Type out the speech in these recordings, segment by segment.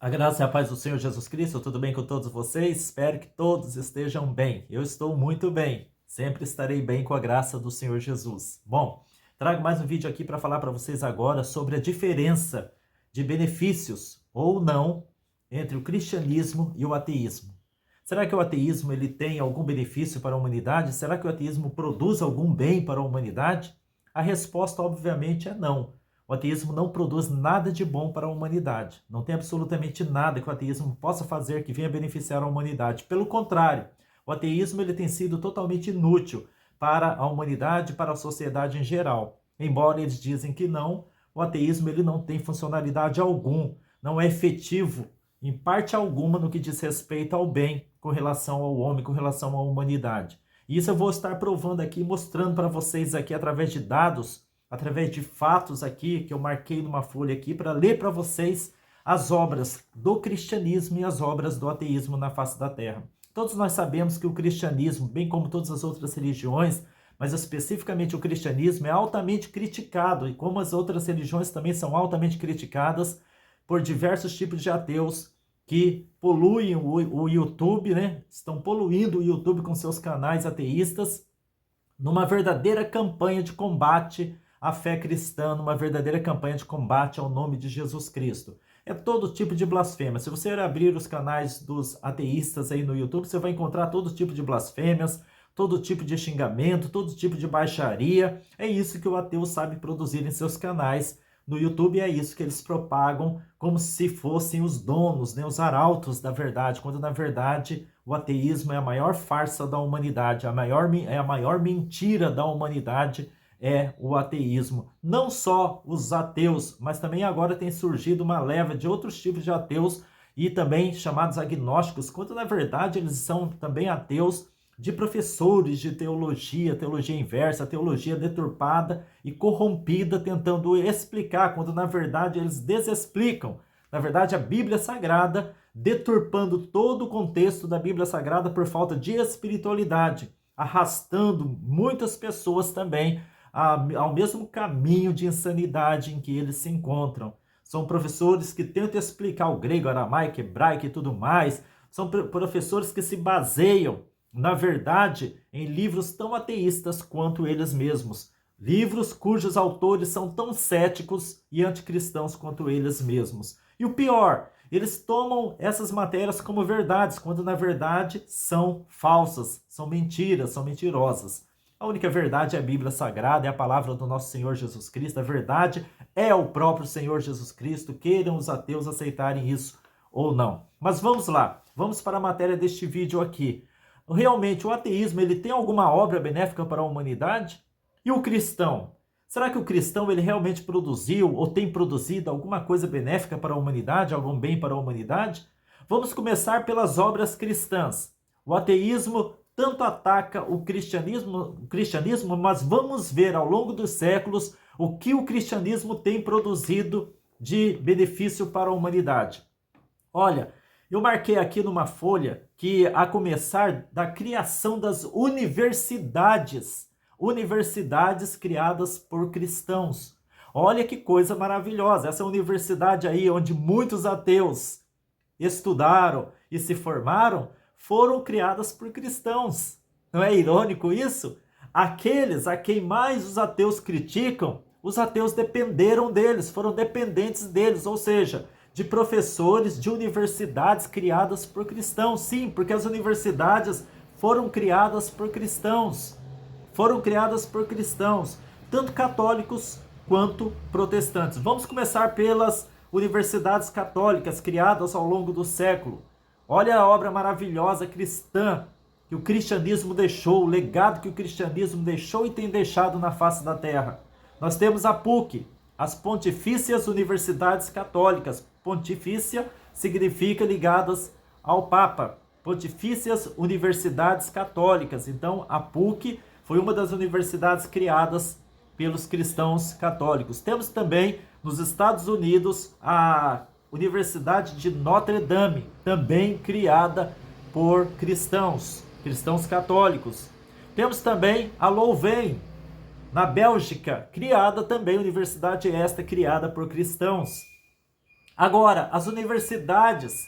A graça e a paz do Senhor Jesus Cristo, tudo bem com todos vocês? Espero que todos estejam bem. Eu estou muito bem. Sempre estarei bem com a graça do Senhor Jesus. Bom, trago mais um vídeo aqui para falar para vocês agora sobre a diferença de benefícios ou não entre o cristianismo e o ateísmo. Será que o ateísmo ele tem algum benefício para a humanidade? Será que o ateísmo produz algum bem para a humanidade? A resposta, obviamente, é não. O ateísmo não produz nada de bom para a humanidade. Não tem absolutamente nada que o ateísmo possa fazer que venha beneficiar a humanidade. Pelo contrário, o ateísmo ele tem sido totalmente inútil para a humanidade, para a sociedade em geral. Embora eles dizem que não, o ateísmo ele não tem funcionalidade algum, não é efetivo em parte alguma no que diz respeito ao bem com relação ao homem, com relação à humanidade. E isso eu vou estar provando aqui, mostrando para vocês aqui através de dados, através de fatos aqui, que eu marquei numa folha aqui, para ler para vocês as obras do cristianismo e as obras do ateísmo na face da terra. Todos nós sabemos que o cristianismo, bem como todas as outras religiões, mas especificamente o cristianismo, é altamente criticado, e como as outras religiões também são altamente criticadas por diversos tipos de ateus que poluem o YouTube, né? Estão poluindo o YouTube com seus canais ateístas, numa verdadeira campanha de combate à fé cristã, numa verdadeira campanha de combate ao nome de Jesus Cristo. É todo tipo de blasfêmia. Se você abrir os canais dos ateístas aí no YouTube, você vai encontrar todo tipo de blasfêmias, todo tipo de xingamento, todo tipo de baixaria. É isso que o ateu sabe produzir em seus canais no YouTube, é isso que eles propagam como se fossem os donos, né, os arautos da verdade, quando na verdade o ateísmo é a maior farsa da humanidade, é a maior mentira da humanidade, é o ateísmo. Não só os ateus, mas também agora tem surgido uma leva de outros tipos de ateus e também chamados agnósticos, quando na verdade eles são também ateus, de professores de teologia, teologia inversa, teologia deturpada e corrompida, tentando explicar, quando na verdade eles desexplicam. Na verdade, a Bíblia Sagrada, deturpando todo o contexto da Bíblia Sagrada por falta de espiritualidade, arrastando muitas pessoas também ao mesmo caminho de insanidade em que eles se encontram. São professores que tentam explicar o grego, aramaico, hebraico e tudo mais. São professores que se baseiam, na verdade, em livros tão ateístas quanto eles mesmos. Livros cujos autores são tão céticos e anticristãos quanto eles mesmos. E o pior, eles tomam essas matérias como verdades, quando na verdade são falsas, são mentiras, são mentirosas. A única verdade é a Bíblia Sagrada, é a palavra do nosso Senhor Jesus Cristo. A verdade é o próprio Senhor Jesus Cristo, queiram os ateus aceitarem isso ou não. Mas vamos lá, vamos para a matéria deste vídeo aqui. Realmente, o ateísmo ele tem alguma obra benéfica para a humanidade? E o cristão? Será que o cristão ele realmente produziu ou tem produzido alguma coisa benéfica para a humanidade, algum bem para a humanidade? Vamos começar pelas obras cristãs. O ateísmo tanto ataca o cristianismo, mas vamos ver ao longo dos séculos o que o cristianismo tem produzido de benefício para a humanidade. Olha, eu marquei aqui numa folha que, a começar da criação das universidades criadas por cristãos. Olha que coisa maravilhosa, essa universidade aí onde muitos ateus estudaram e se formaram, foram criadas por cristãos. Não é irônico isso? Aqueles a quem mais os ateus criticam, os ateus dependeram deles, foram dependentes deles, ou seja, de professores de universidades criadas por cristãos. Sim, porque as universidades foram criadas por cristãos. Foram criadas por cristãos, tanto católicos quanto protestantes. Vamos começar pelas universidades católicas criadas ao longo do século. Olha a obra maravilhosa cristã que o cristianismo deixou, o legado que o cristianismo deixou e tem deixado na face da terra. Nós temos a PUC, as Pontifícias Universidades Católicas. Pontifícia significa ligadas ao Papa. Pontifícias Universidades Católicas. Então, a PUC foi uma das universidades criadas pelos cristãos católicos. Temos também, nos Estados Unidos, a Universidade de Notre Dame, também criada por cristãos católicos. Temos também a Louvain, na Bélgica, criada também, universidade esta criada por cristãos. Agora, as universidades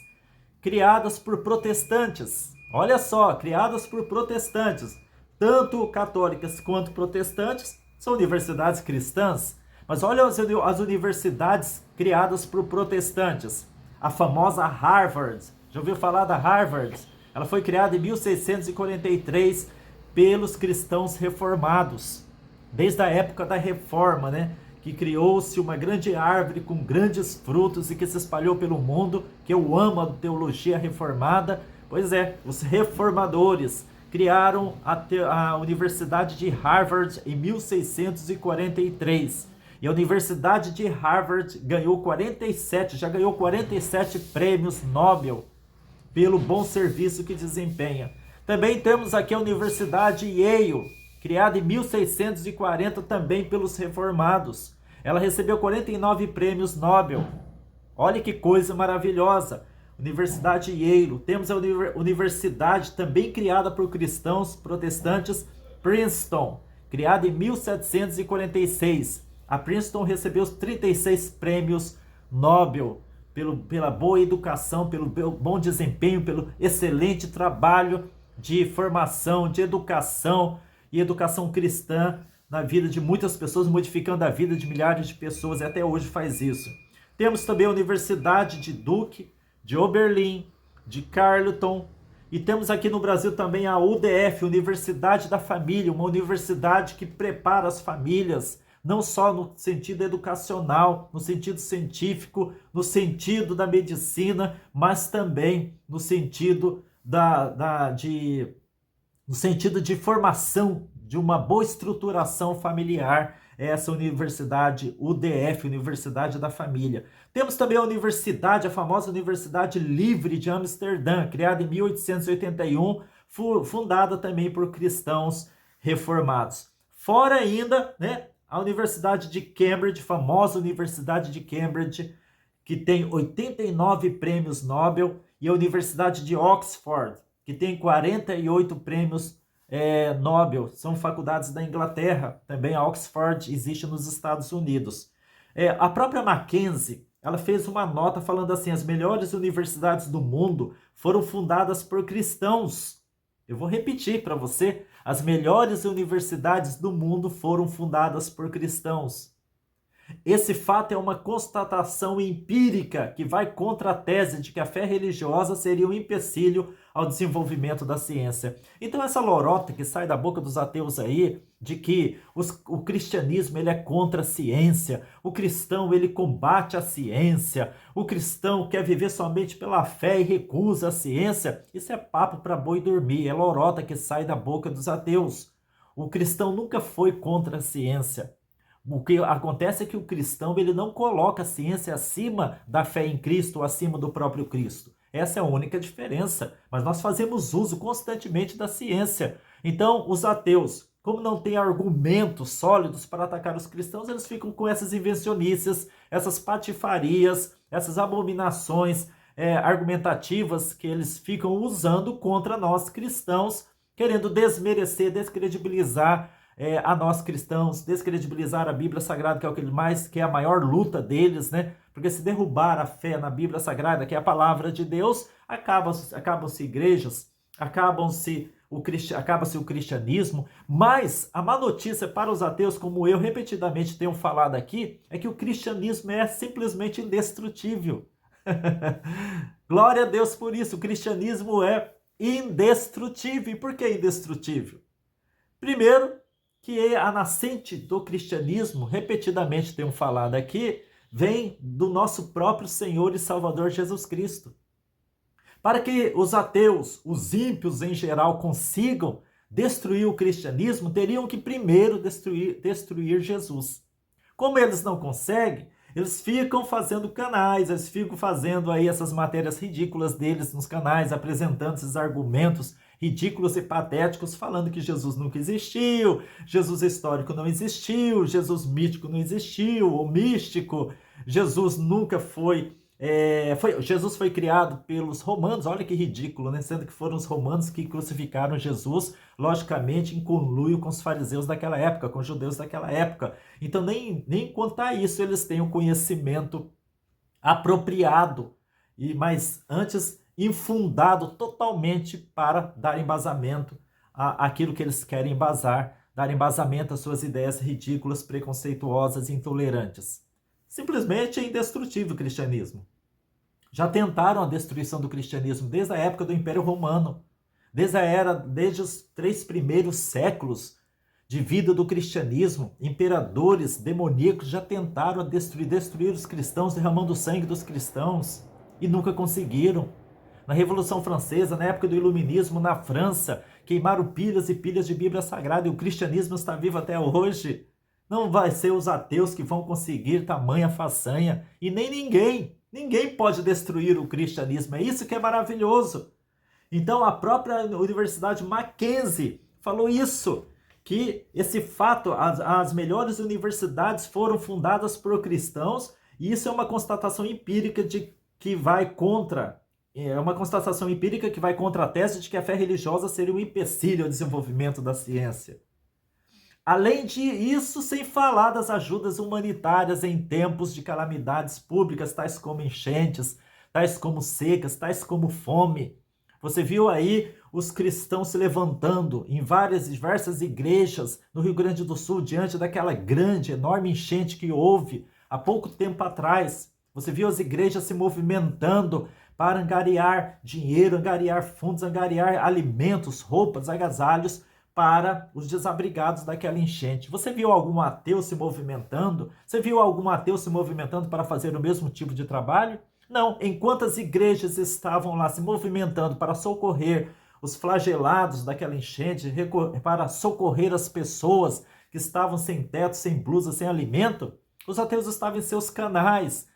criadas por protestantes, olha só, criadas por protestantes, tanto católicas quanto protestantes, são universidades cristãs. Mas olha as universidades criadas por protestantes. A famosa Harvard. Já ouviu falar da Harvard? Ela foi criada em 1643 pelos cristãos reformados. Desde a época da Reforma, né? Que criou-se uma grande árvore com grandes frutos e que se espalhou pelo mundo, que eu amo a teologia reformada. Pois é, os reformadores criaram a Universidade de Harvard em 1643. E a Universidade de Harvard já ganhou 47 prêmios Nobel pelo bom serviço que desempenha. Também temos aqui a Universidade Yale, criada em 1640 também pelos reformados. Ela recebeu 49 prêmios Nobel. Olha que coisa maravilhosa. Universidade Yale. Temos a universidade também criada por cristãos protestantes, Princeton, criada em 1746. A Princeton recebeu os 36 prêmios Nobel pela boa educação, pelo bom desempenho, pelo excelente trabalho de formação, de educação e educação cristã na vida de muitas pessoas, modificando a vida de milhares de pessoas, e até hoje faz isso. Temos também a Universidade de Duke, de Oberlin, de Carleton, e temos aqui no Brasil também a UDF, Universidade da Família, uma universidade que prepara as famílias, não só no sentido educacional, no sentido científico, no sentido da medicina, mas também no sentido no sentido de formação, de uma boa estruturação familiar, essa universidade UDF, Universidade da Família. Temos também a famosa Universidade Livre de Amsterdã, criada em 1881, fundada também por cristãos reformados. Fora ainda, né, a Universidade de Cambridge, famosa Universidade de Cambridge, que tem 89 prêmios Nobel, e a Universidade de Oxford, que tem 48 prêmios Nobel, são faculdades da Inglaterra, também a Oxford existe nos Estados Unidos. A própria Mackenzie, ela fez uma nota falando assim, as melhores universidades do mundo foram fundadas por cristãos. Eu vou repetir para você, as melhores universidades do mundo foram fundadas por cristãos. Esse fato é uma constatação empírica que vai contra a tese de que a fé religiosa seria um empecilho ao desenvolvimento da ciência. Então essa lorota que sai da boca dos ateus aí, de que o cristianismo ele é contra a ciência, o cristão ele combate a ciência, o cristão quer viver somente pela fé e recusa a ciência, isso é papo para boi dormir, é lorota que sai da boca dos ateus. O cristão nunca foi contra a ciência. O que acontece é que o cristão ele não coloca a ciência acima da fé em Cristo ou acima do próprio Cristo. Essa é a única diferença. Mas nós fazemos uso constantemente da ciência. Então, os ateus, como não têm argumentos sólidos para atacar os cristãos, eles ficam com essas invencionices, essas patifarias, essas abominações argumentativas que eles ficam usando contra nós cristãos, querendo desmerecer, descredibilizar a nós cristãos, descredibilizar a Bíblia Sagrada, que é o que é a maior luta deles, né? Porque se derrubar a fé na Bíblia Sagrada, que é a palavra de Deus, acabam-se igrejas, acaba-se o cristianismo. Mas a má notícia para os ateus, como eu repetidamente tenho falado aqui, é que o cristianismo é simplesmente indestrutível. Glória a Deus por isso, o cristianismo é indestrutível. E por que indestrutível? Primeiro, que a nascente do cristianismo, repetidamente tenho falado aqui, vem do nosso próprio Senhor e Salvador Jesus Cristo. Para que os ateus, os ímpios em geral, consigam destruir o cristianismo, teriam que primeiro destruir Jesus. Como eles não conseguem, eles ficam fazendo canais, eles ficam fazendo aí essas matérias ridículas deles nos canais, apresentando esses argumentos ridículos e patéticos, falando que Jesus nunca existiu, Jesus histórico não existiu, Jesus mítico não existiu, ou místico, Jesus nunca Jesus foi criado pelos romanos. Olha que ridículo, né? Sendo que foram os romanos que crucificaram Jesus, logicamente em conluio com os fariseus daquela época, com os judeus daquela época. Então nem quanto a isso eles têm o conhecimento apropriado, mas antes infundado totalmente para dar embasamento àquilo que eles querem embasar, dar embasamento às suas ideias ridículas, preconceituosas e intolerantes. Simplesmente é indestrutível o cristianismo. Já tentaram a destruição do cristianismo desde a época do Império Romano, desde os 3 primeiros séculos de vida do cristianismo. Imperadores demoníacos já tentaram a destruir os cristãos, derramando o sangue dos cristãos, e nunca conseguiram. Na Revolução Francesa, na época do Iluminismo, na França, queimaram pilhas e pilhas de Bíblia Sagrada, e o cristianismo está vivo até hoje. Não vai ser os ateus que vão conseguir tamanha façanha, e nem ninguém pode destruir o cristianismo. É isso que é maravilhoso. Então a própria Universidade Mackenzie falou isso, que esse fato, as melhores universidades foram fundadas por cristãos, e isso é uma constatação empírica que vai contra a tese de que a fé religiosa seria um empecilho ao desenvolvimento da ciência. Além disso, sem falar das ajudas humanitárias em tempos de calamidades públicas, tais como enchentes, tais como secas, tais como fome. Você viu aí os cristãos se levantando em diversas igrejas no Rio Grande do Sul, diante daquela grande, enorme enchente que houve há pouco tempo atrás. Você viu as igrejas se movimentando para angariar dinheiro, angariar fundos, angariar alimentos, roupas, agasalhos para os desabrigados daquela enchente. Você viu algum ateu se movimentando? Você viu algum ateu se movimentando para fazer o mesmo tipo de trabalho? Não, enquanto as igrejas estavam lá se movimentando para socorrer os flagelados daquela enchente, para socorrer as pessoas que estavam sem teto, sem blusa, sem alimento, os ateus estavam em seus canais,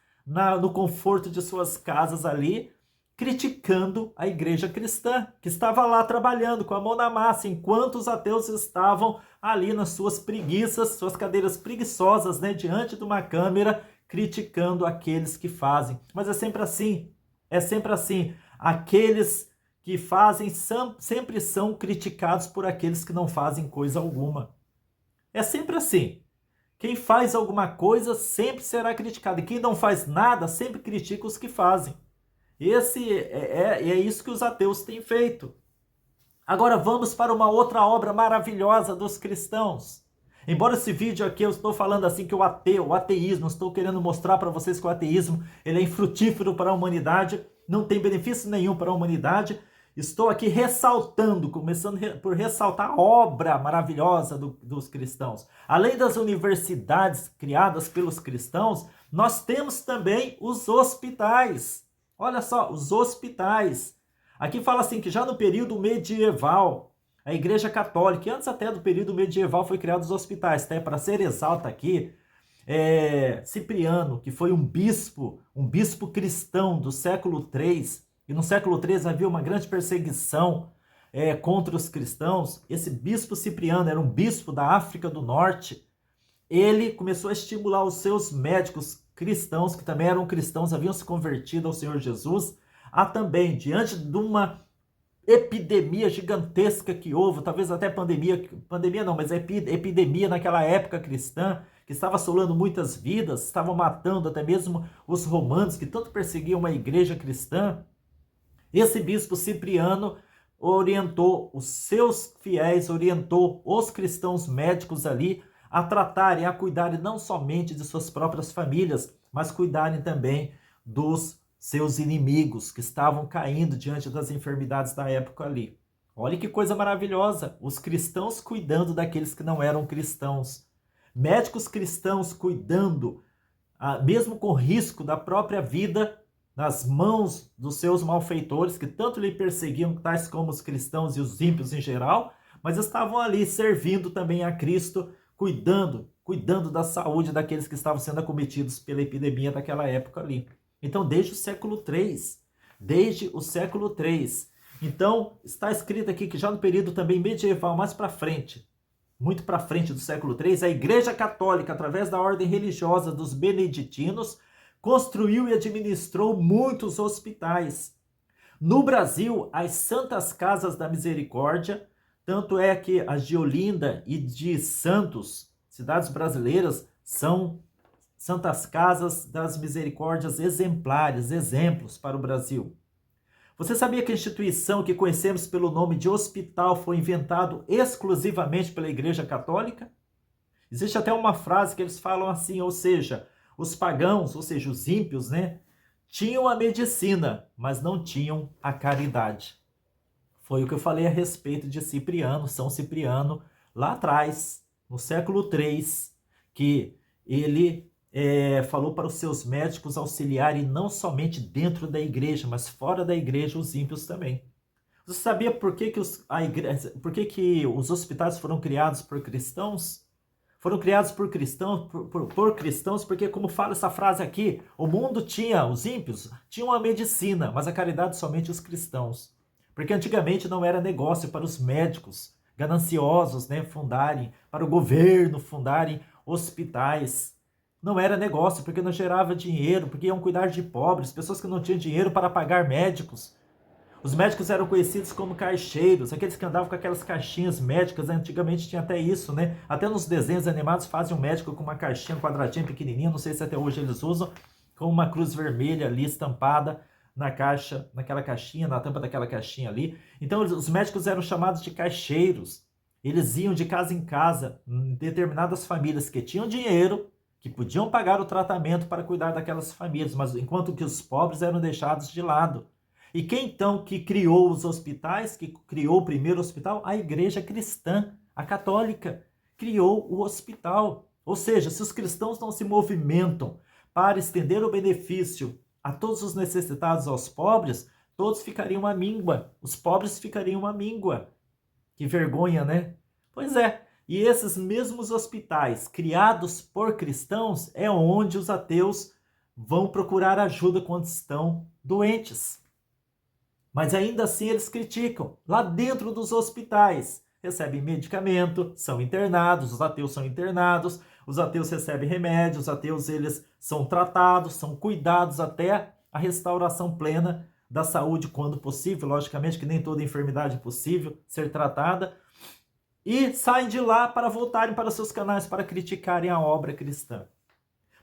no conforto de suas casas ali, criticando a igreja cristã, que estava lá trabalhando com a mão na massa, enquanto os ateus estavam ali nas suas preguiças, suas cadeiras preguiçosas, né, diante de uma câmera, criticando aqueles que fazem. Mas é sempre assim. Aqueles que fazem sempre são criticados por aqueles que não fazem coisa alguma. É sempre assim. Quem faz alguma coisa sempre será criticado, e quem não faz nada sempre critica os que fazem. É isso que os ateus têm feito. Agora vamos para uma outra obra maravilhosa dos cristãos. Embora esse vídeo aqui eu estou falando assim que o ateísmo, estou querendo mostrar para vocês que o ateísmo ele é infrutífero para a humanidade, não tem benefício nenhum para a humanidade. Estou aqui ressaltando, começando por ressaltar a obra maravilhosa dos cristãos. Além das universidades criadas pelos cristãos, nós temos também os hospitais. Olha só, os hospitais. Aqui fala assim que já no período medieval, a Igreja Católica, e antes até do período medieval, foi criados os hospitais. Até para ser exalta aqui, Cipriano, que foi um bispo cristão do século III, e no século III havia uma grande perseguição contra os cristãos. Esse bispo Cipriano era um bispo da África do Norte. Ele começou a estimular os seus médicos cristãos, que também eram cristãos, haviam se convertido ao Senhor Jesus, a também, diante de uma epidemia gigantesca que houve, talvez até pandemia não, mas epidemia naquela época cristã, que estava assolando muitas vidas, estavam matando até mesmo os romanos, que tanto perseguiam uma igreja cristã. Esse bispo Cipriano orientou os seus fiéis, orientou os cristãos médicos ali a tratarem, a cuidarem não somente de suas próprias famílias, mas cuidarem também dos seus inimigos que estavam caindo diante das enfermidades da época ali. Olha que coisa maravilhosa, os cristãos cuidando daqueles que não eram cristãos. Médicos cristãos cuidando, mesmo com risco da própria vida, nas mãos dos seus malfeitores, que tanto lhe perseguiam, tais como os cristãos e os ímpios em geral, mas estavam ali servindo também a Cristo, cuidando da saúde daqueles que estavam sendo acometidos pela epidemia daquela época ali. Então, desde o século III. Então, está escrito aqui que já no período também medieval, mais para frente, muito para frente do século III, a Igreja Católica, através da ordem religiosa dos beneditinos, construiu e administrou muitos hospitais. No Brasil, as Santas Casas da Misericórdia, tanto é que as de Olinda e de Santos, cidades brasileiras, são Santas Casas das Misericórdias exemplares, exemplos para o Brasil. Você sabia que a instituição que conhecemos pelo nome de hospital foi inventado exclusivamente pela Igreja Católica? Existe até uma frase que eles falam assim, ou seja, os pagãos, ou seja, os ímpios, né, tinham a medicina, mas não tinham a caridade. Foi o que eu falei a respeito de Cipriano, São Cipriano, lá atrás, no século III, que ele falou para os seus médicos auxiliarem não somente dentro da igreja, mas fora da igreja, os ímpios também. Você sabia por que que os hospitais foram criados por cristãos? Foram criados por cristãos, por cristãos, porque, como fala essa frase aqui, o mundo tinha, os ímpios, tinham a medicina, mas a caridade somente os cristãos. Porque antigamente não era negócio para os médicos gananciosos, né, fundarem, para o governo fundarem hospitais. Não era negócio, porque não gerava dinheiro, porque iam cuidar de pobres, pessoas que não tinham dinheiro para pagar médicos. Os médicos eram conhecidos como caixeiros, aqueles que andavam com aquelas caixinhas médicas, antigamente tinha até isso, né? Até nos desenhos animados fazem um médico com uma caixinha, um quadradinho pequenininho, não sei se até hoje eles usam, com uma cruz vermelha ali estampada na caixa, naquela caixinha, na tampa daquela caixinha ali. Então os médicos eram chamados de caixeiros. Eles iam de casa em casa, em determinadas famílias que tinham dinheiro, que podiam pagar o tratamento para cuidar daquelas famílias, mas enquanto que os pobres eram deixados de lado. E quem então que criou os hospitais, que criou o primeiro hospital? A igreja cristã, a católica, criou o hospital. Ou seja, se os cristãos não se movimentam para estender o benefício a todos os necessitados, aos pobres, todos ficariam à míngua. Os pobres ficariam à míngua. Que vergonha, né? Pois é. E esses mesmos hospitais criados por cristãos é onde os ateus vão procurar ajuda quando estão doentes. Mas ainda assim eles criticam. Lá dentro dos hospitais, recebem medicamento, são internados, os ateus são internados, os ateus recebem remédios, os ateus eles são tratados, são cuidados até a restauração plena da saúde quando possível. Logicamente que nem toda enfermidade é possível ser tratada. E saem de lá para voltarem para seus canais para criticarem a obra cristã.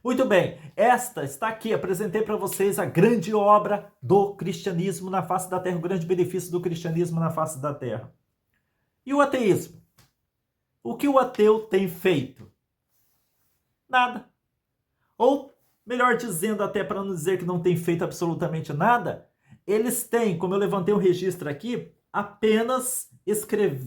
Muito bem, esta está aqui, apresentei para vocês a grande obra do cristianismo na face da terra, o grande benefício do cristianismo na face da terra. E o ateísmo? O que o ateu tem feito? Nada. Ou, melhor dizendo, até para não dizer que não tem feito absolutamente nada, eles têm, como eu levantei um registro aqui,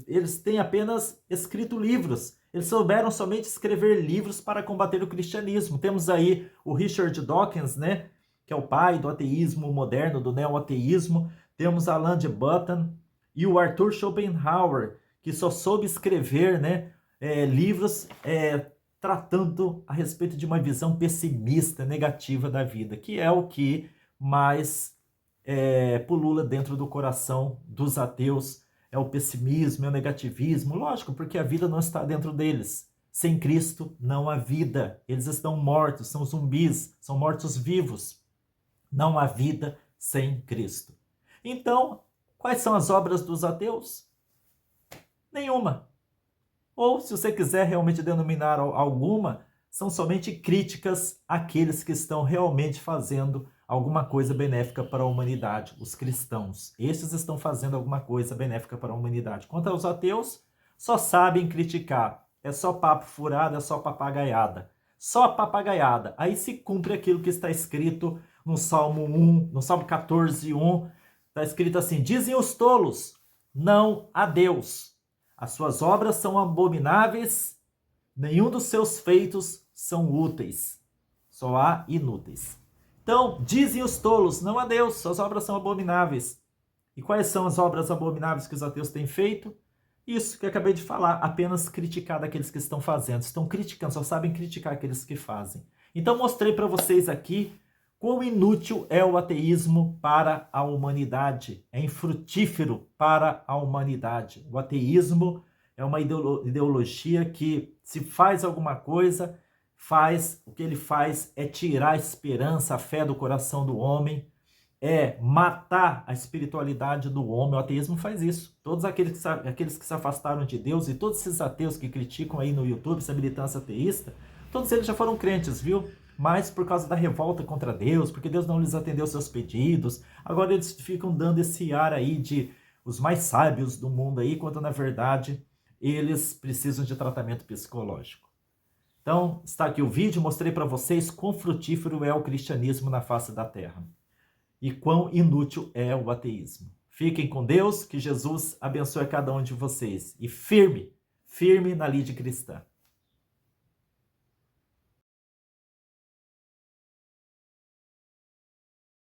eles têm apenas escrito livros. Eles souberam somente escrever livros para combater o cristianismo. Temos aí o Richard Dawkins, né, que é o pai do ateísmo moderno, do neo-ateísmo. Temos Alain de Botton e o Arthur Schopenhauer, que só soube escrever, né, livros tratando a respeito de uma visão pessimista, negativa da vida, que é o que mais pulula dentro do coração dos ateus. É o pessimismo, é o negativismo, lógico, porque a vida não está dentro deles. Sem Cristo não há vida. Eles estão mortos, são zumbis, são mortos-vivos. Não há vida sem Cristo. Então, quais são as obras dos ateus? Nenhuma. Ou, se você quiser realmente denominar alguma, são somente críticas àqueles que estão realmente fazendo alguma coisa benéfica para a humanidade, os cristãos. Esses estão fazendo alguma coisa benéfica para a humanidade. Quanto aos ateus, só sabem criticar. É só papo furado, é só papagaiada. Só papagaiada. Aí se cumpre aquilo que está escrito no Salmo 1, no Salmo 14, 1. Está escrito assim: dizem os tolos, não a Deus. As suas obras são abomináveis, nenhum dos seus feitos são úteis. Só há inúteis. Então, dizem os tolos, não a Deus, suas obras são abomináveis. E quais são as obras abomináveis que os ateus têm feito? Isso que eu acabei de falar, apenas criticar daqueles que estão fazendo. Estão criticando, só sabem criticar aqueles que fazem. Então, mostrei para vocês aqui quão inútil é o ateísmo para a humanidade. É infrutífero para a humanidade. O ateísmo é uma ideologia que, se faz alguma coisa, o que ele faz é tirar a esperança, a fé do coração do homem, é matar a espiritualidade do homem. O ateísmo faz isso. Todos aqueles que se afastaram de Deus e todos esses ateus que criticam aí no YouTube essa militância ateísta, todos eles já foram crentes, viu? mas por causa da revolta contra Deus, porque Deus não lhes atendeu seus pedidos, agora eles ficam dando esse ar aí de os mais sábios do mundo aí, quando na verdade eles precisam de tratamento psicológico. Então, está aqui o vídeo, mostrei para vocês quão frutífero é o cristianismo na face da terra e quão inútil é o ateísmo. Fiquem com Deus, que Jesus abençoe cada um de vocês. E firme na lide cristã.